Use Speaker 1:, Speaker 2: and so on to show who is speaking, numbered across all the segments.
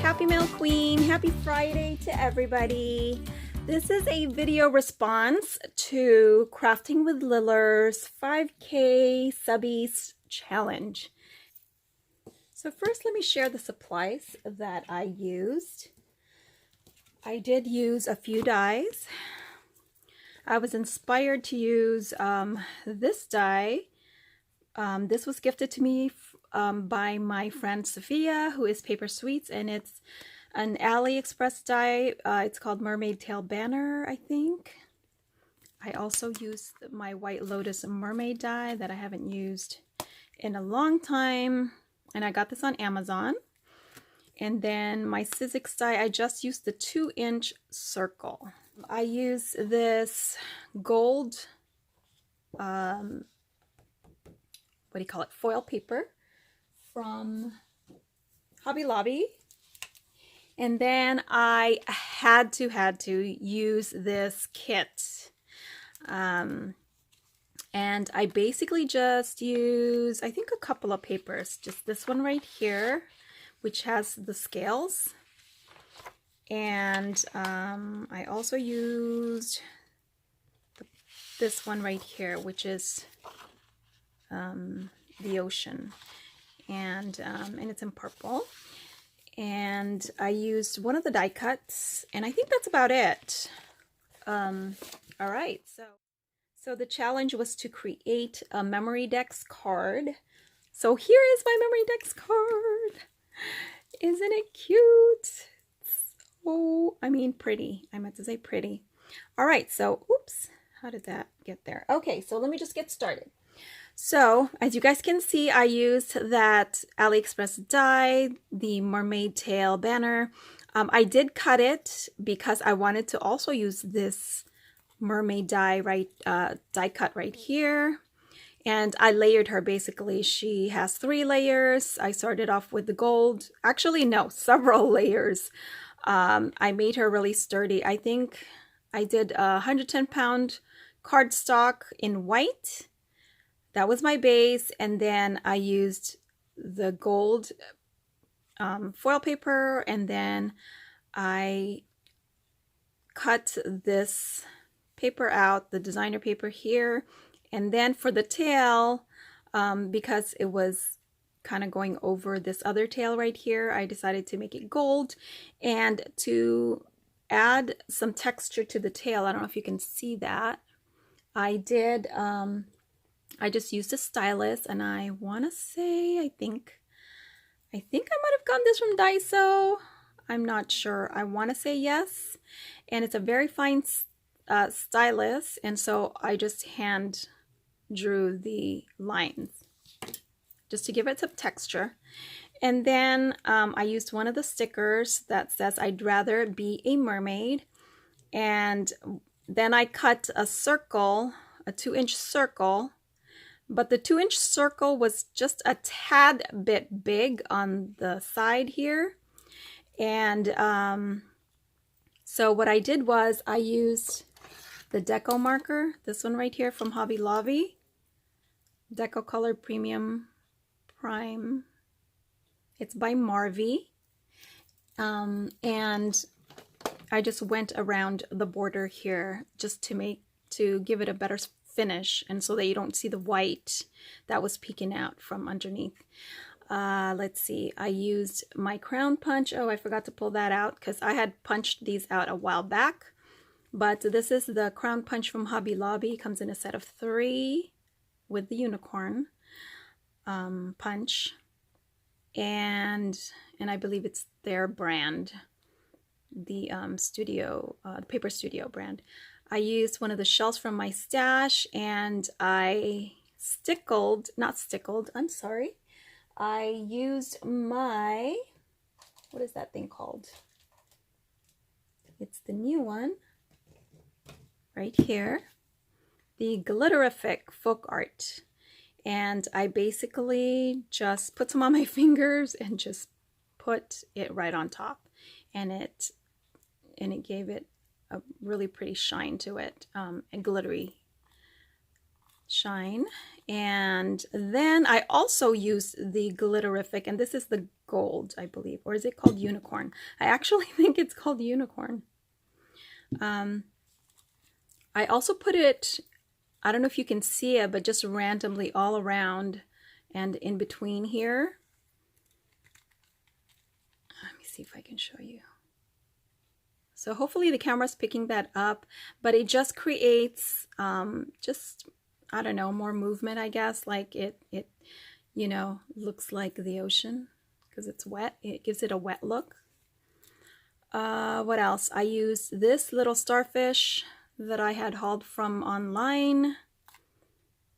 Speaker 1: Happy Mail Queen. Happy Friday to everybody. This is a video response to Crafting with Liller's 5K subbies challenge. So first let me share the supplies that I used. I did use a few dies. I was inspired to use this die. This was gifted to me by my friend Sophia, who is Paper Sweets, and it's an AliExpress die. It's called Mermaid Tail Banner, I think. I also used my White Lotus mermaid die that I haven't used in a long time, and I got this on Amazon. And then my Sizzix die, I just used the 2-inch circle. I use this gold, what do you call it, foil paper from Hobby Lobby. And then I had to use this kit. And I basically just use, I think, a couple of papers. Just this one right here, which has the scales. And I also used this one right here, which is the ocean, and it's in purple. And I used one of the die cuts, and I think that's about it. All right, so the challenge was to create a Memory Decks card. So here is my Memory Decks card. Isn't it cute? Oh, I mean pretty. I meant to say pretty. All right, so oops, how did that get there? Okay, so let me just get started. So as you guys can see, I used that AliExpress die, the Mermaid Tail Banner. I did cut it because I wanted to also use this mermaid die die cut right here. And I layered her basically. She has 3 layers. I started off with the gold. Actually, no, several layers. I made her really sturdy. I think I did a 110-pound cardstock in white. That was my base, and then I used the gold foil paper, and then I cut this paper out, the designer paper here. And then for the tail, because it was kind of going over this other tail right here, I decided to make it gold. And to add some texture to the tail, I don't know if you can see that, I did I just used a stylus, and I want to say, I think I might have gotten this from Daiso. I'm not sure. I want to say yes. And it's a very fine stylus, and so I just hand drew the lines just to give it some texture. And then I used one of the stickers that says I'd rather be a mermaid, and then I cut a circle, a 2-inch circle, but the 2-inch circle was just a tad bit big on the side here. And so what I did was I used the deco marker, this one right here from Hobby Lobby, Deco Color Premium Prime. It's by Marvy. And I just went around the border here just to give it a better finish, and so that you don't see the white that was peeking out from underneath. Let's see, I used my crown punch. Oh, I forgot to pull that out because I had punched these out a while back. But this is the crown punch from Hobby Lobby. It comes in a set of 3 with the unicorn punch, and I believe it's their brand, the Paper Studio brand. I used one of the shells from my stash, and I I used my, what is that thing called? It's the new one right here, the Glitterific Folk Art. And I basically just put some on my fingers and just put it right on top, and it gave it a really pretty shine to it, a glittery shine. And then I also used the Glitterific, and this is the gold, I believe. Or is it called unicorn? I actually think it's called unicorn. I also put it, I don't know if you can see it, but just randomly all around and in between here. Let me see if I can show you. So hopefully the camera's picking that up, but it just creates just, I don't know, more movement, I guess. Like it you know, looks like the ocean because it's wet. It gives it a wet look. What else? I used this little starfish that I had hauled from online.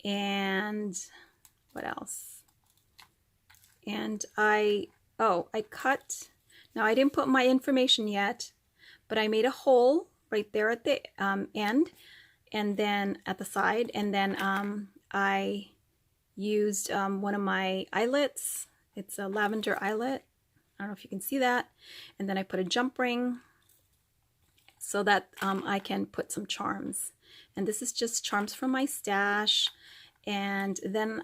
Speaker 1: And what else? And I cut, now I didn't put my information yet, but I made a hole right there at the end and then at the side, and then I used one of my eyelets. It's a lavender eyelet. I don't know if you can see that. And then I put a jump ring so that I can put some charms. And this is just charms from my stash. And then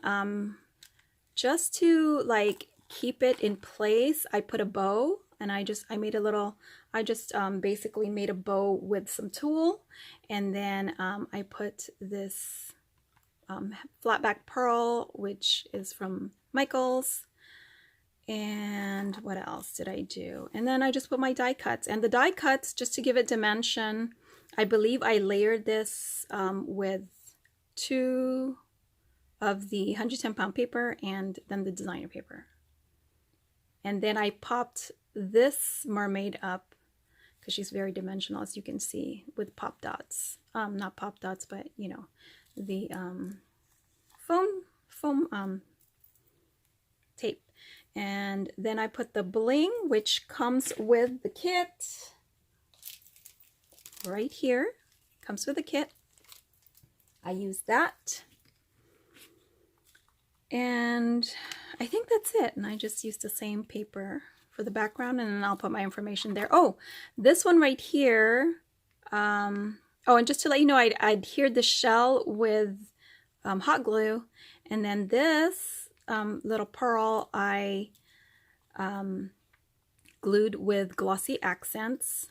Speaker 1: just to like keep it in place, I put a bow, and I made a little, basically made a bow with some tulle, and then I put this flat back pearl, which is from Michael's. And what else did I do? And then I just put my die cuts, and the die cuts, just to give it dimension, I believe I layered this with 2 of the 110-pound paper and then the designer paper. And then I popped this mermaid up because she's very dimensional, as you can see, with pop dots. Not pop dots, but you know, the foam tape. And then I put the bling, which comes with the kit right here. Comes with the kit. I use that. And I think that's it. And I just used the same paper for the background, and then I'll put my information there. Oh, this one right here. Oh, and just to let you know, I adhered the shell with hot glue, and then this little pearl I glued with glossy accents,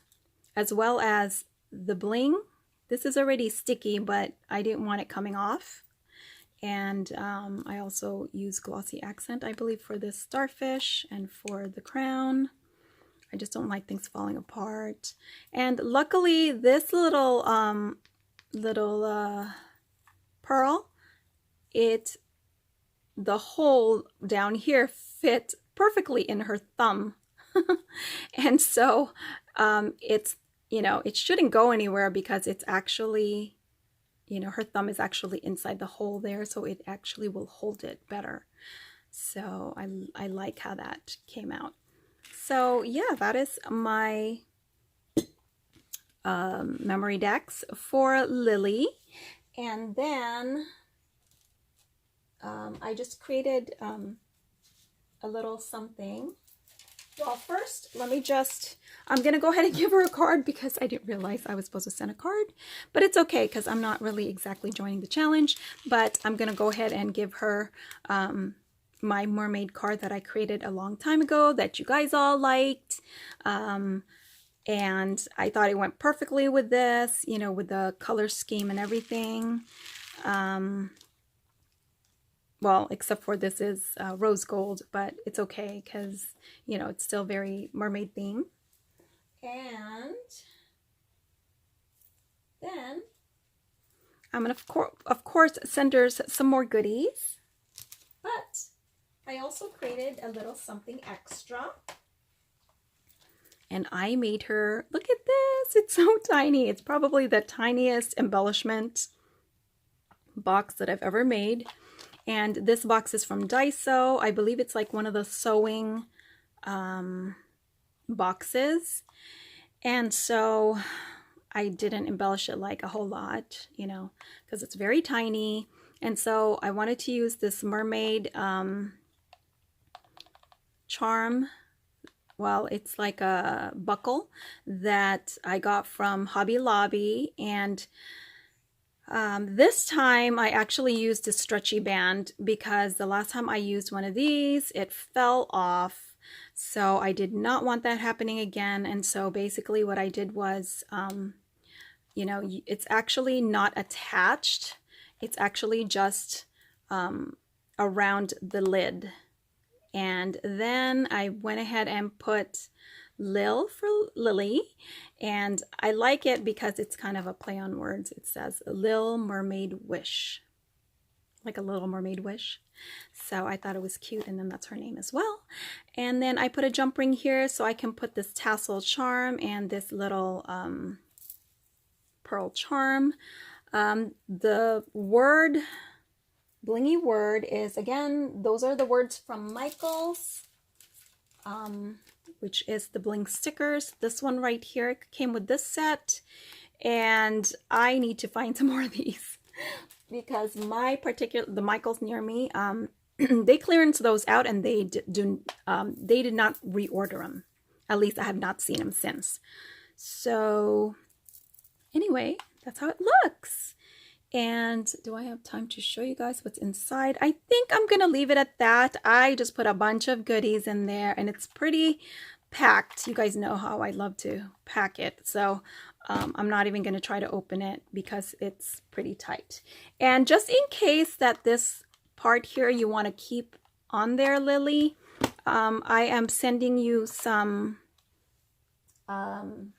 Speaker 1: as well as the bling. This is already sticky, but I didn't want it coming off. And I also use glossy accent, I believe, for this starfish and for the crown. I just don't like things falling apart. And luckily, this little pearl, the hole down here fit perfectly in her thumb. And so it's, you know, it shouldn't go anywhere because it's actually, you know, her thumb is actually inside the hole there, so it actually will hold it better. So I like how that came out. So yeah, that is my memory decks for Lilly. And then I just created a little something. Well, first, let me just, I'm going to go ahead and give her a card because I didn't realize I was supposed to send a card. But it's okay because I'm not really exactly joining the challenge. But I'm going to go ahead and give her my mermaid card that I created a long time ago that you guys all liked. And I thought it went perfectly with this, you know, with the color scheme and everything. Well, except for this is rose gold, but it's okay because, you know, it's still very mermaid theme. And then I'm going to, of course, send her some more goodies. But I also created a little something extra. And I made her, look at this, it's so tiny. It's probably the tiniest embellishment box that I've ever made. And this box is from Daiso. I believe it's like one of the sewing boxes. And so I didn't embellish it like a whole lot, you know, because it's very tiny. And so I wanted to use this mermaid charm. Well, it's like a buckle that I got from Hobby Lobby. And this time I actually used a stretchy band because the last time I used one of these, it fell off. So I did not want that happening again. And so basically what I did was, you know, it's actually not attached. It's actually just around the lid. And then I went ahead and put Lil for Lily, and I like it because it's kind of a play on words. It says Lil Mermaid Wish, like a little mermaid wish. So I thought it was cute, and then that's her name as well. And then I put a jump ring here so I can put this tassel charm and this little pearl charm. The word, blingy word, is, again, those are the words from Michael's, which is the bling stickers. This one right here came with this set, and I need to find some more of these because the Michaels near me, they clearance those out, and they did not reorder them. At least I have not seen them since. So anyway, that's how it looks. And do I have time to show you guys what's inside? I think I'm gonna leave it at that. I just put a bunch of goodies in there, and it's pretty packed. You guys know how I love to pack it. So I'm not even gonna try to open it because it's pretty tight. And just in case that this part here you wanna keep on there, Lily, I am sending you some of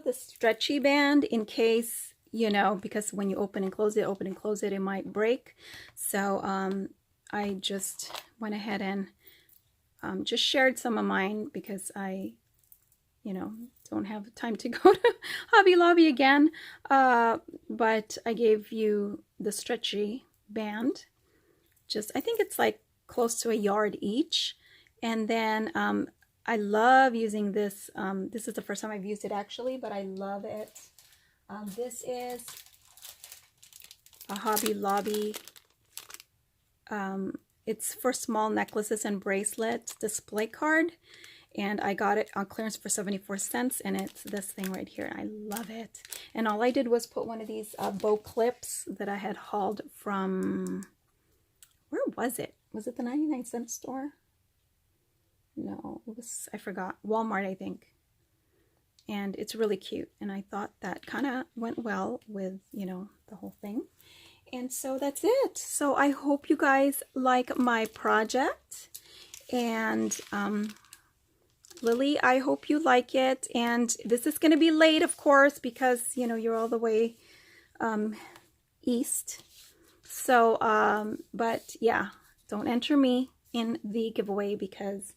Speaker 1: the stretchy band in case, you know, because when you open and close it, it might break. So I just went ahead and just shared some of mine because I, you know, don't have time to go to Hobby Lobby again. But I gave you the stretchy band. Just, I think it's like close to a yard each. And then I love using this. This is the first time I've used it actually, but I love it. This is a Hobby Lobby. It's for small necklaces and bracelets display card. And I got it on clearance for 74 cents. And it's this thing right here. I love it. And all I did was put one of these bow clips that I had hauled from, where was it? Was it the 99-cent store? No, it was, I forgot, Walmart, I think. And it's really cute. And I thought that kind of went well with, you know, the whole thing. And so that's it. So I hope you guys like my project. And Lily, I hope you like it. And this is going to be late, of course, because, you know, you're all the way east. So, but yeah, don't enter me in the giveaway because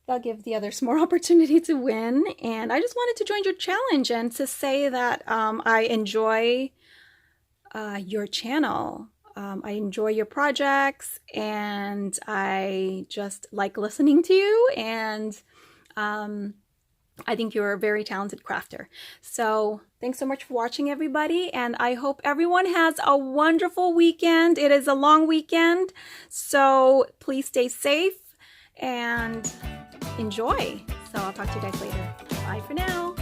Speaker 1: I'll give the others more opportunity to win. And I just wanted to join your challenge and to say that I enjoy your channel. I enjoy your projects, and I just like listening to you. And I think you're a very talented crafter. So thanks so much for watching, everybody. And I hope everyone has a wonderful weekend. It is a long weekend, so please stay safe and enjoy. So I'll talk to you guys later. Bye for now.